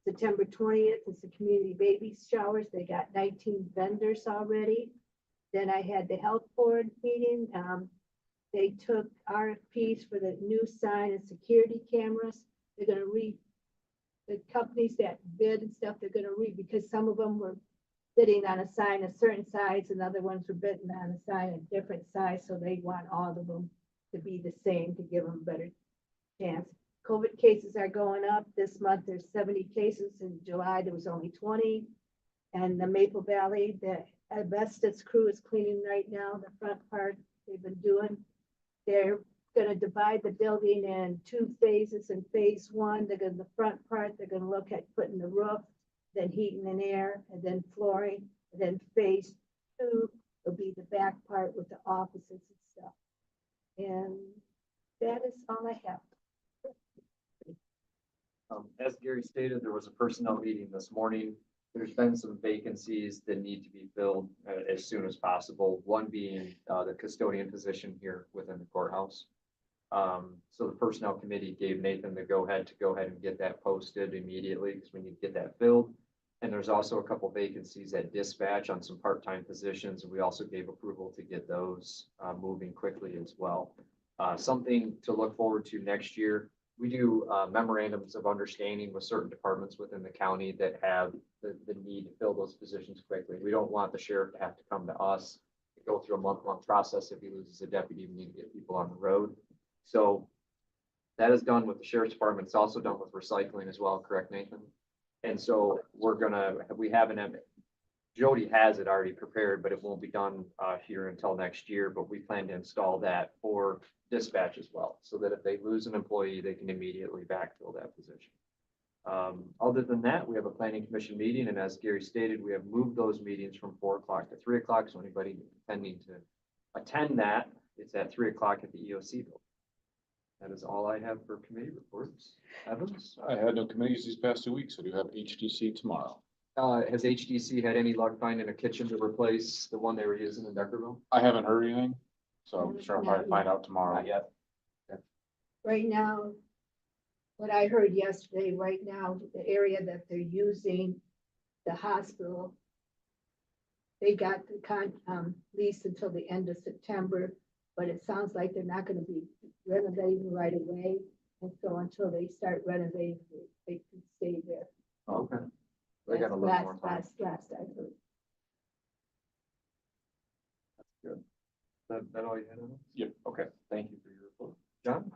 September 20th is the community baby showers. They got 19 vendors already. Then I had the health board meeting. They took RFPs for the new sign and security cameras. They're gonna read the companies that bid and stuff, they're gonna read, because some of them were sitting on a sign a certain size, and other ones were bitten on a sign a different size, so they want all of them to be the same to give them a better chance. COVID cases are going up. This month, there's 70 cases. In July, there was only 20. And the Maple Valley, the asbestos crew is cleaning right now, the front part they've been doing. They're gonna divide the building in 2 phases. In phase 1, they're gonna, the front part, they're gonna look at putting the roof, then heating and air, and then flooring. And then phase 2 will be the back part with the offices and stuff. And that is all I have. As Gary stated, there was a personnel meeting this morning. There's been some vacancies that need to be filled as soon as possible. One being the custodian position here within the courthouse. So the personnel committee gave Nathan the go ahead and get that posted immediately because we need to get that filled. And there's also a couple vacancies at dispatch on some part-time positions. And we also gave approval to get those moving quickly as well. Something to look forward to next year. We do memorandums of understanding with certain departments within the county that have the need to fill those positions quickly. We don't want the sheriff to have to come to us, go through a month-long process. If he loses a deputy, we need to get people on the road. So that is done with the sheriff's department. It's also done with recycling as well, correct, Nathan? And so we have Jody has it already prepared, but it won't be done here until next year, but we plan to install that for dispatch as well, so that if they lose an employee, they can immediately backfill that position. Other than that, we have a planning commission meeting, and as Gary stated, we have moved those meetings from 4 o'clock to 3 o'clock, so anybody intending to attend that, it's at 3 o'clock at the EOC building. That is all I have for committee reports. Evans? I had no committees these past 2 weeks. I do have HTC tomorrow. Has HDC had any luck finding a kitchen to replace the one they were using in Deckerville? I haven't heard anything, so I'm sure I'll find out tomorrow. Not yet. Right now, what I heard yesterday, right now, the area that they're using, the hospital, they got the lease until the end of September, but it sounds like they're not gonna be renovating right away. And so until they start renovating, they can stay there. Okay. They got a little more time. Last I heard. That all you had on it? Yep. Okay, thank you for your report. John?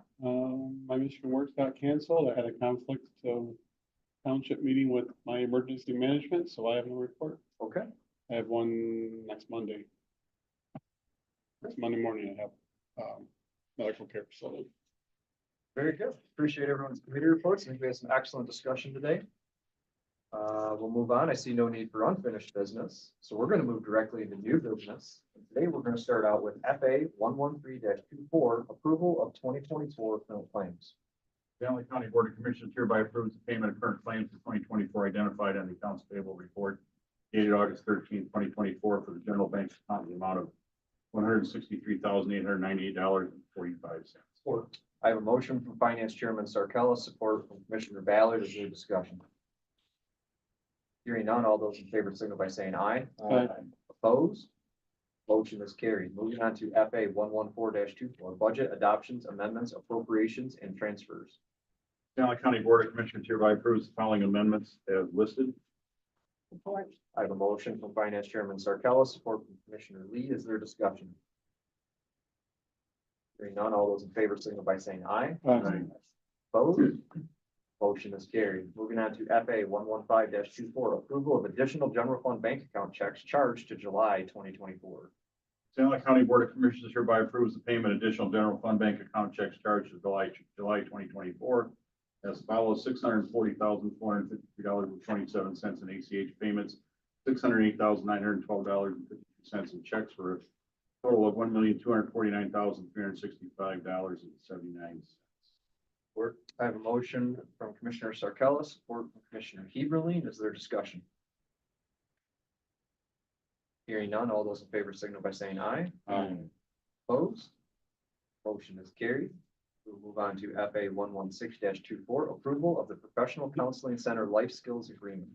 My Michigan works got canceled. I had a conflict of township meeting with my emergency management, so I have no report. Okay. I have one next Monday. Next Monday morning, I have, medical care facility. Very good. Appreciate everyone's committee reports. I think we had some excellent discussion today. We'll move on. I see no need for unfinished business, so we're going to move directly into new business. And today, we're going to start out with FA 113-24, approval of 2024 current claims. Stanley County Board of Commissioners hereby approves the payment of current claims for 2024 identified on the accounts payable report dated August 13, 2024 for the general bank account in the amount of $163,898.45. I have a motion from Finance Chairman Sarkella, support from Commissioner Ballard. Is there discussion? Hearing none, all those in favor signal by saying aye. Aye. Opposed? Motion is carried. Moving on to FA 114-24, budget adoptions, amendments, appropriations, and transfers. Stanley County Board of Commissioners hereby approves the following amendments as listed. Support. I have a motion from Finance Chairman Sarkella, support from Commissioner Lee. Is there discussion? Hearing none, all those in favor signal by saying aye. Aye. Opposed? Motion is carried. Moving on to FA 115-24, approval of additional general fund bank account checks charged to July 2024. Stanley County Board of Commissioners hereby approves the payment of additional general fund bank account checks charged to July 2024 as follows: $640,453.27 in ACH payments, $608,912.52 in checks for a total of $1,249,365.79. I have a motion from Commissioner Sarkella, support from Commissioner Heberlein. Is there discussion? Hearing none, all those in favor signal by saying aye. Aye. Opposed? Motion is carried. We'll move on to FA 116-24, approval of the Professional Counseling Center Life Skills Agreement.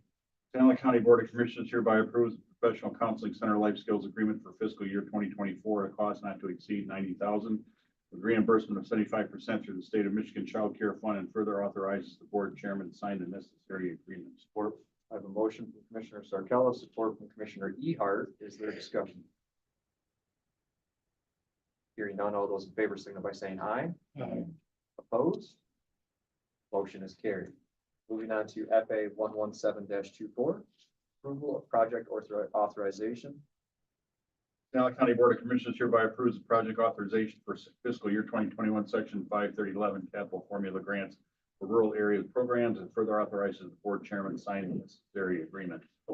Stanley County Board of Commissioners hereby approves the Professional Counseling Center Life Skills Agreement for fiscal year 2024 at a cost not to exceed $90,000 with reimbursement of 75% through the State of Michigan Child Care Fund, and further authorizes the board chairman to sign the necessary agreement. Support. I have a motion from Commissioner Sarcella, support from Commissioner Ehart. Is there discussion? Hearing none, all those in favor signal by saying aye. Aye. Opposed? Motion is carried. Moving on to FA 117-24, approval of project authorization. Denali County Board of Commissioners hereby approves the project authorization for fiscal year 2021, section 53011 capital formula grants for rural areas programs, and further authorizes the board chairman to sign the necessary agreement. I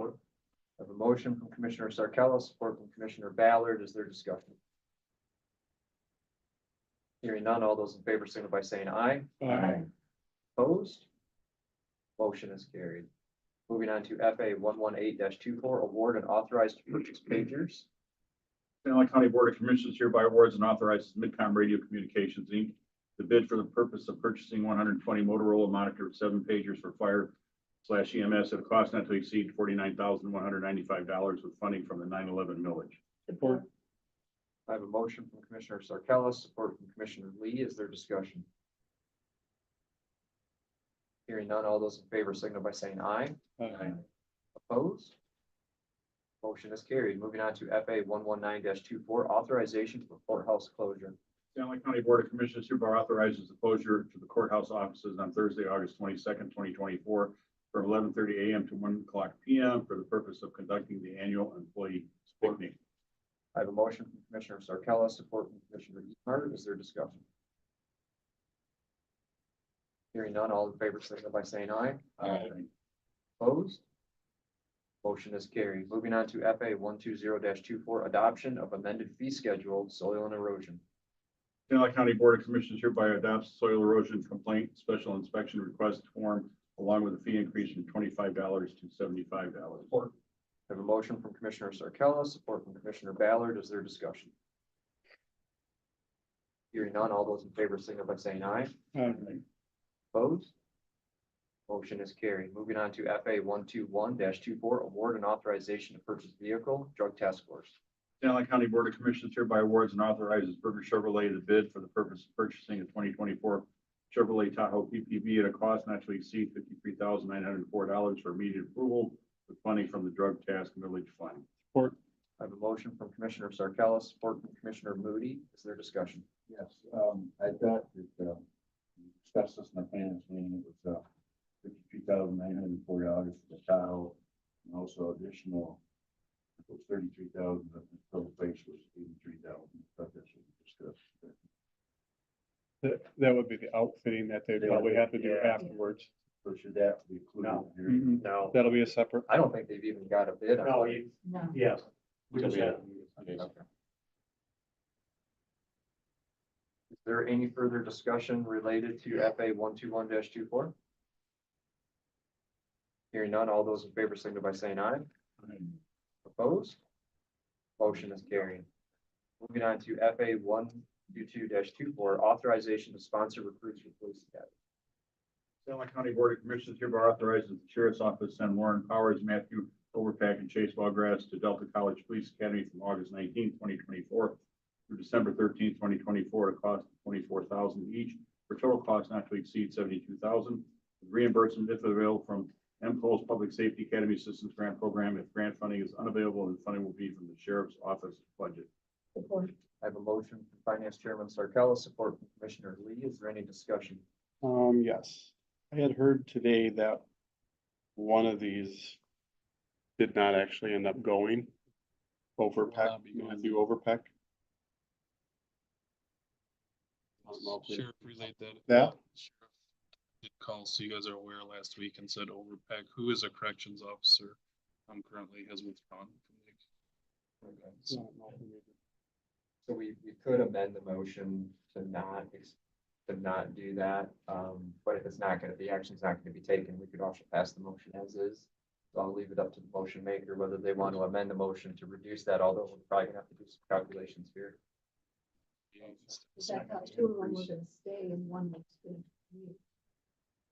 have a motion from Commissioner Sarcella, support from Commissioner Ballard. Is there discussion? Hearing none, all those in favor signal by saying aye. Aye. Opposed? Motion is carried. Moving on to FA 118-24, award and authorized to purchase pagers. Denali County Board of Commissioners hereby awards and authorizes Midcom Radio Communications, Inc. the bid for the purpose of purchasing 120 Motorola Monitor 7 pagers for fire/EMS at a cost not to exceed $49,195 with funding from the 9/11 millage. Support. I have a motion from Commissioner Sarcella, support from Commissioner Lee. Is there discussion? Hearing none, all those in favor signal by saying aye. Aye. Opposed? Motion is carried. Moving on to FA 119-24, authorization for courthouse closure. Denali County Board of Commissioners hereby authorizes the closure to the courthouse offices on Thursday, August 22nd, 2024, from 11:30 a.m. to 1:00 p.m. for the purpose of conducting the annual employee picnic. I have a motion from Commissioner Sarcella, support from Commissioner Ehart. Is there discussion? Hearing none, all in favor signal by saying aye. Opposed? Motion is carried. Moving on to FA 120-24, adoption of amended fee schedule, soil and erosion. Denali County Board of Commissioners hereby adopts soil erosion complaint special inspection request form along with a fee increase from $25 to $75. I have a motion from Commissioner Sarcella, support from Commissioner Ballard. Is there discussion? Hearing none, all those in favor signal by saying aye. Opposed? Motion is carried. Moving on to FA 121-24, award and authorization to purchase vehicle, drug task force. Denali County Board of Commissioners hereby awards and authorizes Berger Chevrolet the bid for the purpose of purchasing a 2024 Chevrolet Tahoe PPV at a cost not to exceed $53,904 for immediate approval with funding from the Drug Task Village Fund. Support. I have a motion from Commissioner Sarcella, support from Commissioner Moody. Is there discussion? Yes, I thought that, we discussed this in the finance meeting, it was, $53,904 for the Tahoe, and also additional, it was $33,000, the total price was $83,000. Thought that should be discussed. That would be the outfitting that they'd probably have to do Yeah. afterwards. So should that be included No. here? No, That'll be a separate. I don't think they've even got a bid on no, it. you, No. yes, we just had. Okay. Is there any further discussion related to FA 121-24? Hearing none, all those in favor signal by saying aye. Opposed? Motion is carried. Moving on to FA 122-24, authorization to sponsor recruits for police academy. Denali County Board of Commissioners hereby authorizes the Sheriff's Office send Warren Powers, Matthew Overpack, and Chase Wallgrass to Delta College Police Academy from August 19, 2024 through December 13, 2024 at a cost of $24,000 each for total cost not to exceed $72,000. Reimbursement if available from MPO's Public Safety Academy Assistance Grant Program. If grant funding is unavailable, then funding will be from the Sheriff's Office budget. Support. I have a motion from Finance Chairman Sarcella, support from Commissioner Lee. Is there any discussion? Yes, I had heard today that one of these did not actually end up going. Overpeck, not be going. Matthew Overpeck. I don't know if we- Sheriff relayed that. That? Sheriff did call, so you guys are aware, last week and said Overpeck, who is a corrections officer, currently has withdrawn from the. Okay. I don't know if we- So we could amend the motion to not do that. But if it's not gonna, the action's not gonna be taken, we could also pass the motion as is. So I'll leave it up to the motion maker, whether they want to amend the motion to reduce that, although we're probably gonna have to do some calculations here. Because I thought two of them were gonna stay and one was gonna leave.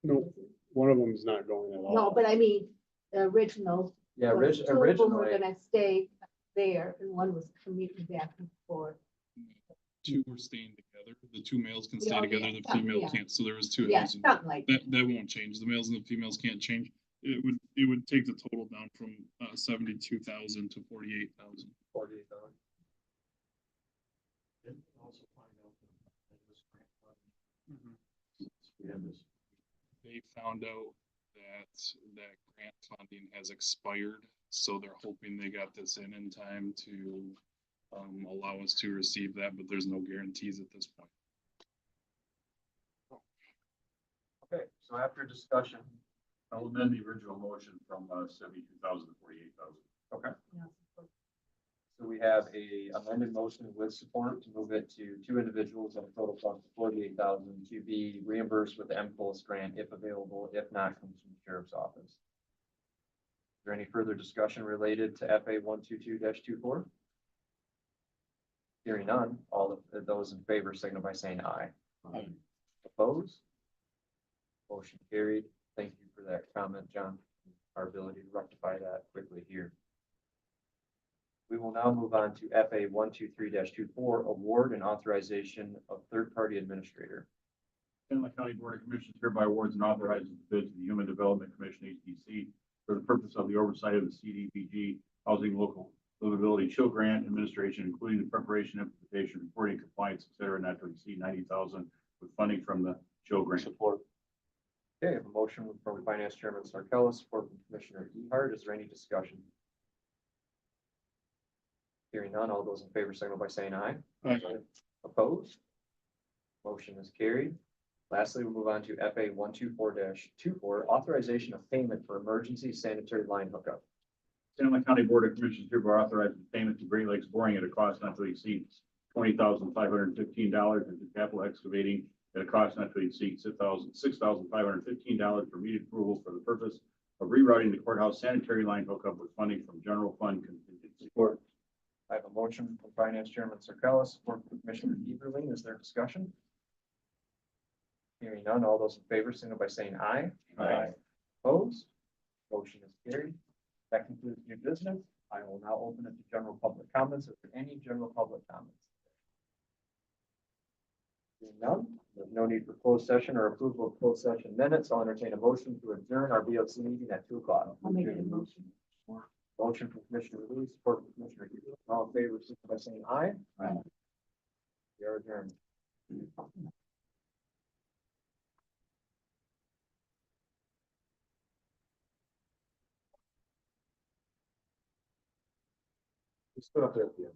No, one of them's not going at all. No, but I mean, the original. Yeah, was two of them were originally, gonna stay there and one was commuting back and forth. Two were staying together, the two males can stay Yeah, together, yeah, the female yeah. can't, so there was two of Yeah, those. something like that. That won't change, the males and the females can't change, it would take the total down from 72,000 to 48,000. 48,000. Didn't we also find out that this grant funding, we have this, They found out that grant funding has expired, so they're hoping they got this in time to allow us to receive that, but there's no guarantees at this point. Okay, so after discussion, I'll amend the original motion from 72,000 to 48,000. okay. So we have a amended motion with support to move it to two individuals at a total cost of 48,000 to be reimbursed with the MPOS grant if available, if not, comes from the sheriff's office. Is there any further discussion related to FA 122-24? Hearing none, all of those in favor signal by saying aye. Aye. Opposed? Motion carried. Thank you for that comment, John. Our ability to rectify that quickly here. We will now move on to FA 123-24, award and authorization of third-party administrator. Stanley County Board of Commissioners hereby awards and authorizes the bid to the Human Development Commission, HDC, for the purpose of the oversight of the CDBG Housing Local Livability Chill Grant Administration, including the preparation, implementation, reporting, compliance, et cetera, not to exceed 90,000 with funding from the Chill Grant. Support. Okay, I have a motion from Finance Chairman Sarkella, support from Commissioner Ehart. Is there any discussion? Hearing none, all those in favor signal by saying aye. Aye. Opposed? Motion is carried. Lastly, we'll move on to FA 124-24, authorization of payment for emergency sanitary line hookup. Stanley County Board of Commissioners hereby authorizes payment to Great Lakes Boring at a cost not to exceed $20,515 and to Capital Excavating at a cost not to exceed $6,515 for immediate approval for the purpose of rerouting the courthouse sanitary line hookup with funding from general fund contingency. Support. I have a motion from Finance Chairman Sarkella, support from Commissioner Eberling. Is there discussion? Hearing none, all those in favor signal by saying aye. Aye. Opposed? Motion is carried. That concludes new business. I will now open it to general public comments. Is there any general public comments? Seeing none, there's no need for closed session or approval of closed session minutes. I'll entertain a motion to adjourn our BOC meeting at 2 o'clock. I'll make a motion. Motion from Commissioner Lee, support from Commissioner Eberling. All in favor, signal by saying aye. Aye. We are adjourned. Just put up there at the end.